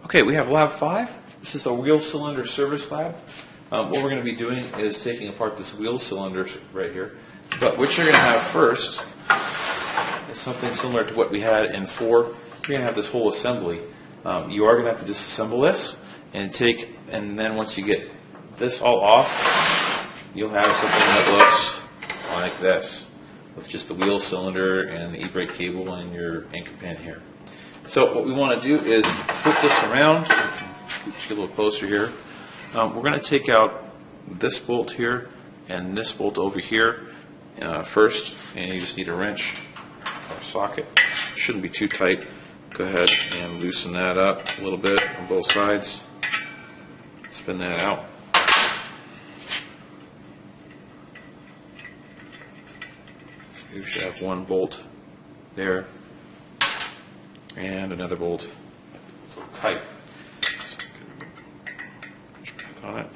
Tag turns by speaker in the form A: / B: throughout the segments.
A: Okay, we have lab 5. This is a wheel cylinder service lab. What we're going to be doing is taking apart this wheel cylinder right here. But what you're going to have first is something similar to what we had in 4. You're going to have this whole assembly. You are going to have to disassemble this and then once you get this all off, you'll have something that looks like this, with just the wheel cylinder and the e-brake cable and your anchor pin here. So what we want to do is flip this around. Just get a little closer here. We're going to take out this bolt here and this bolt over here first, and you just need a wrench or socket. Shouldn't be too tight. Go ahead and loosen that up a little bit on both sides. Spin that out. You should have one bolt there and another bolt. It's a little tight. Push back on it.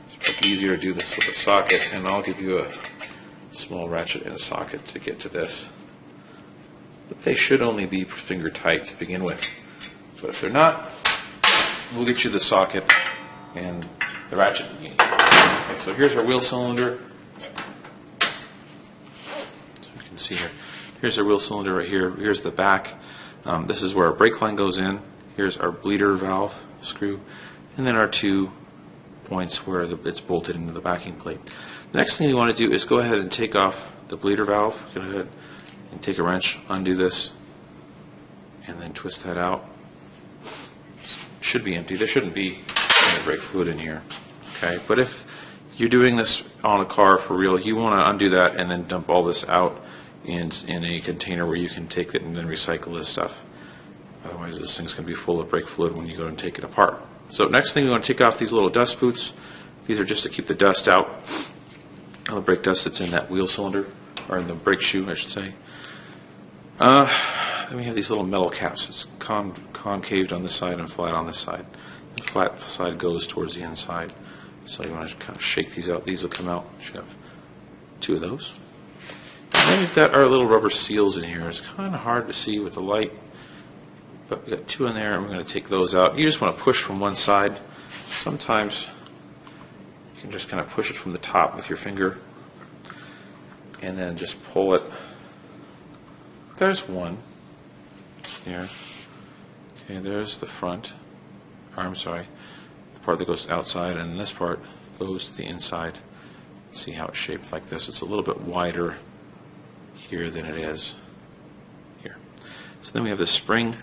A: It's probably easier to do this with a socket, and I'll give you a small ratchet and a socket to get to this. But they should only be finger tight to begin with. But if they're not, we'll get you the socket and the ratchet you need. Okay, so here's our wheel cylinder. See here. Here's our wheel cylinder right here. Here's the back. This is where our brake line goes in. Here's our bleeder valve screw, and then our 2 points where it's bolted into the backing plate. The next thing you want to do is go ahead and take off the bleeder valve. Go ahead and take a wrench, undo this, and then twist that out. It should be empty. There shouldn't be any brake fluid in here. Okay, but if you're doing this on a car for real, you want to undo that and then dump all this out in a container where you can take it and then recycle this stuff. Otherwise, this thing's going to be full of brake fluid when you go and take it apart. So next thing, we want to take off these little dust boots. These are just to keep the dust out, all the brake dust that's in that wheel cylinder, or in the brake shoe, I should say. Then we have these little metal caps. It's concaved on this side and flat on this side. The flat side goes towards the inside. So you want to kind of shake these out. These will come out. You should have 2 of those. And then we've got our little rubber seals in here. It's kind of hard to see with the light, but we've got 2 in there, and we're going to take those out. You just want to push from one side. Sometimes you can just kind of push it from the top with your finger, and then just pull it. There's one here. Okay, there's the front. I'm sorry. Part that goes outside, and this part goes to the inside. See how it's shaped like this. It's a little bit wider here than it is here. So then we have this spring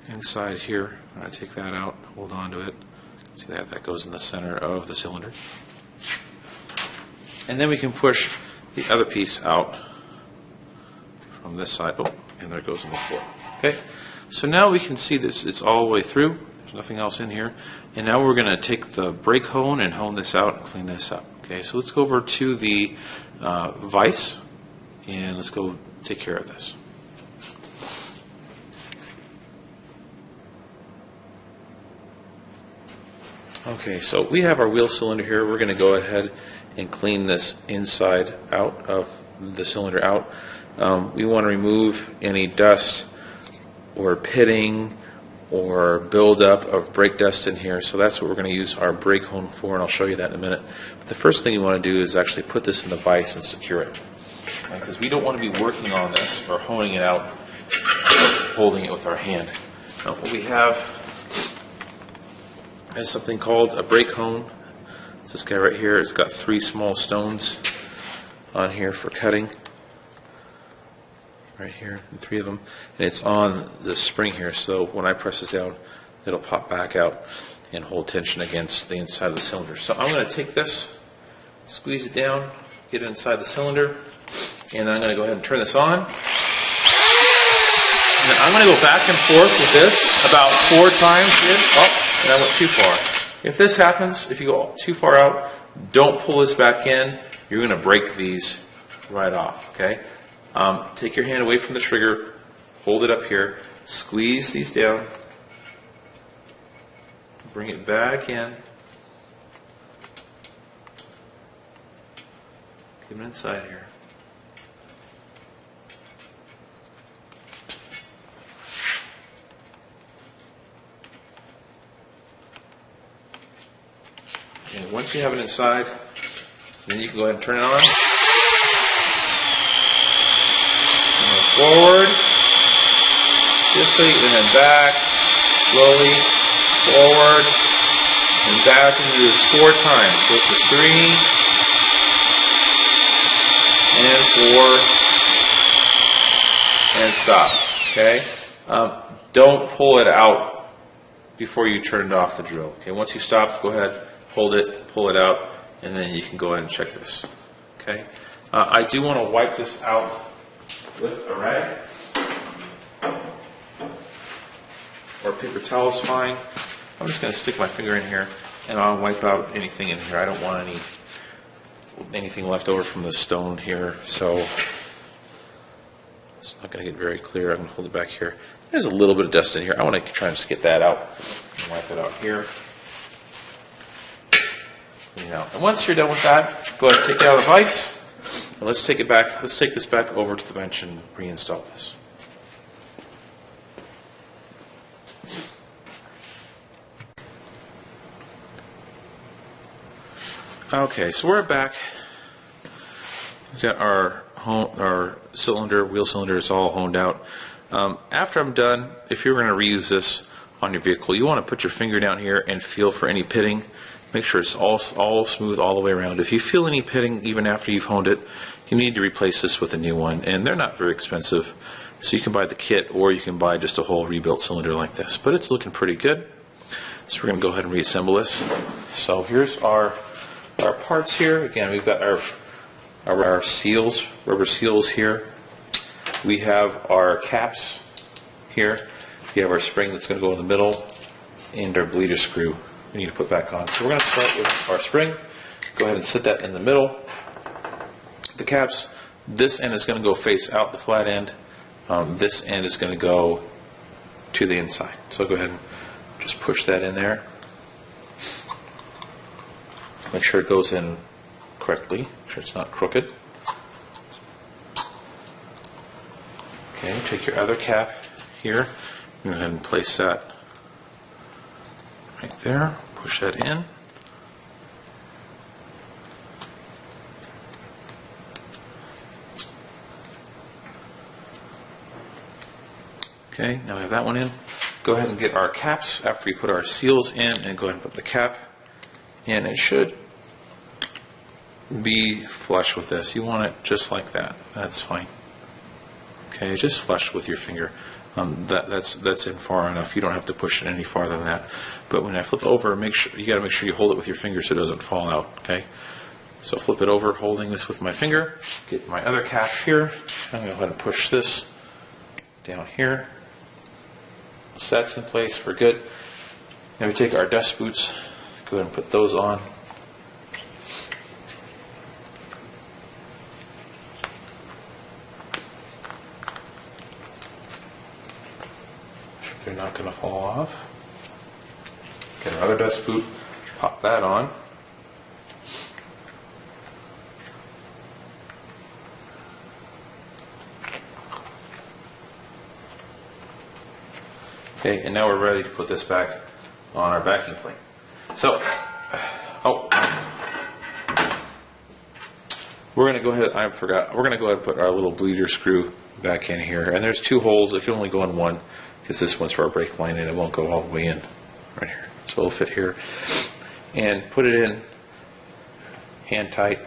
A: inside here. I'm going to take that out, hold on to it. See that goes in the center of the cylinder. And then we can push the other piece out from this side. Oh, and there it goes on the floor. Okay, so now we can see this. It's all the way through. Nothing else in here. And now we're going to take the brake hone and hone this out and clean this up. Okay, so let's go over to the vise and let's go take care of this. Okay, so we have our wheel cylinder here. We're going to go ahead and clean this inside out of the cylinder out. We want to remove any dust or pitting or buildup of brake dust in here. So that's what we're going to use our brake hone for, and I'll show you that in a minute. But the first thing you want to do is actually put this in the vise and secure it, because we don't want to be working on this or honing it out or holding it with our hand. Now, what we have is something called a brake hone. It's this guy right here. It's got 3 small stones on here for cutting. Right here, and 3 of them, and it's on the spring here, so when I press this down, it'll pop back out and hold tension against the inside of the cylinder. So I'm going to take this, squeeze it down, get it inside the cylinder, and I'm going to go ahead and turn this on. And I'm going to go back and forth with this about 4 times here. Oh, and I went too far. If this happens, if you go too far out, don't pull this back in. You're going to break these right off, okay? Take your hand away from the trigger, hold it up here, squeeze these down, bring it back in, get them inside here. And once you have it inside, then you can go ahead and turn it on. And forward, just so you can then back, slowly, forward, and back, and do this 4 times. So it's just 3, and 4, and stop, okay? Don't pull it out before you turn off the drill. Okay, once you stop, go ahead, hold it, pull it out, and then you can go ahead and check this. Okay, I do want to wipe this out with a rag or paper towel is fine. I'm just going to stick my finger in here and I'll wipe out anything in here. I don't want anything left over from the stone here, so it's not going to get very clear. I'm going to hold it back here. There's a little bit of dust in here. I want to try and just get that out and wipe it out here. And once you're done with that, go ahead and take it out of the vise. And let's take it back. Let's take this back over to the bench and reinstall this. Okay, so we're back. We've got our cylinder, wheel cylinder, it's all honed out. After I'm done, if you're going to reuse this on your vehicle, you want to put your finger down here and feel for any pitting. Make sure it's all smooth all the way around. If you feel any pitting even after you've honed it, you need to replace this with a new one, and they're not very expensive. So you can buy the kit, or you can buy just a whole rebuilt cylinder like this. But it's looking pretty good. So we're going to go ahead and reassemble this. So here's our parts here. Again, we've got our seals, rubber seals here. We have our caps here. We have our spring that's going to go in the middle, and our bleeder screw we need to put back on. So we're going to start with our spring. Go ahead and sit that in the middle. The caps, this end is going to go face out the flat end. This end is going to go to the inside. So go ahead and just push that in there. Make sure it goes in correctly. Make sure it's not crooked. Okay, take your other cap here. Go ahead and place that right there. Push that in. Okay, now we have that one in. Go ahead and get our caps after we put our seals in, and go ahead and put the cap in. It should be flush with this. You want it just like that. That's fine. Okay, just flush with your finger. That's in far enough. You don't have to push it any farther than that. But when I flip over, make sure you got to make sure you hold it with your finger so it doesn't fall out. Okay. So flip it over, holding this with my finger. Get my other cap here. I'm going to go ahead and push this down here. So that's in place. We're good. Now we take our dust boots. Go ahead and put those on. They're not going to fall off. Get another dust boot, pop that on. Okay, and now we're ready to put this back on our backing plate. So, we're going to go ahead, I forgot, we're going to go ahead and put our little bleeder screw back in here. And there's 2 holes, it can only go in one, because this one's for our brake line and it won't go all the way in right here. So it'll fit here. And put it in hand tight.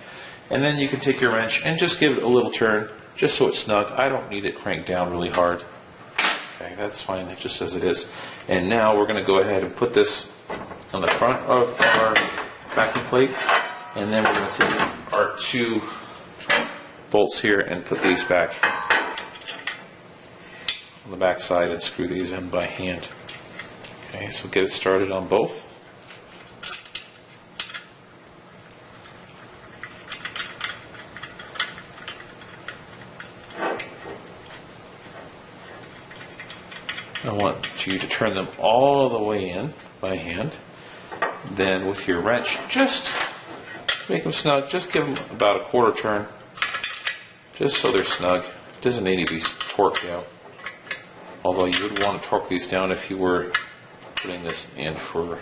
A: And then you can take your wrench and just give it a little turn, just so it's snug. I don't need it cranked down really hard. Okay, that's fine, it's just as it is. And now we're going to go ahead and put this on the front of our backing plate. And then we're going to take our 2 bolts here and put these back on the back side and screw these in by hand. Okay, so get it started on both. I want you to turn them all the way in by hand. Then with your wrench, just to make them snug, just give them about a quarter turn, just so they're snug. It doesn't need to be torqued out. Although you would want to torque these down if you were putting this in for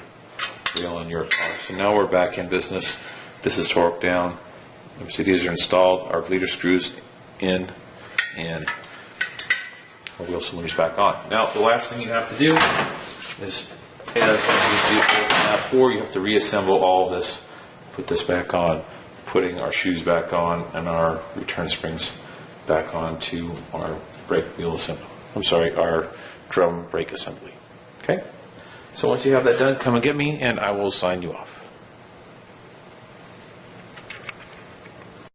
A: wheel on your car. So now we're back in business. This is torqued down. So these are installed. Our bleeder screws in, and our wheel cylinder's back on. Now the last thing you have to do is, you have to reassemble all of this, put this back on, putting our shoes back on and our return springs back onto our brake wheel assembly. Our drum brake assembly. Okay? So once you have that done, come and get me and I will sign you off.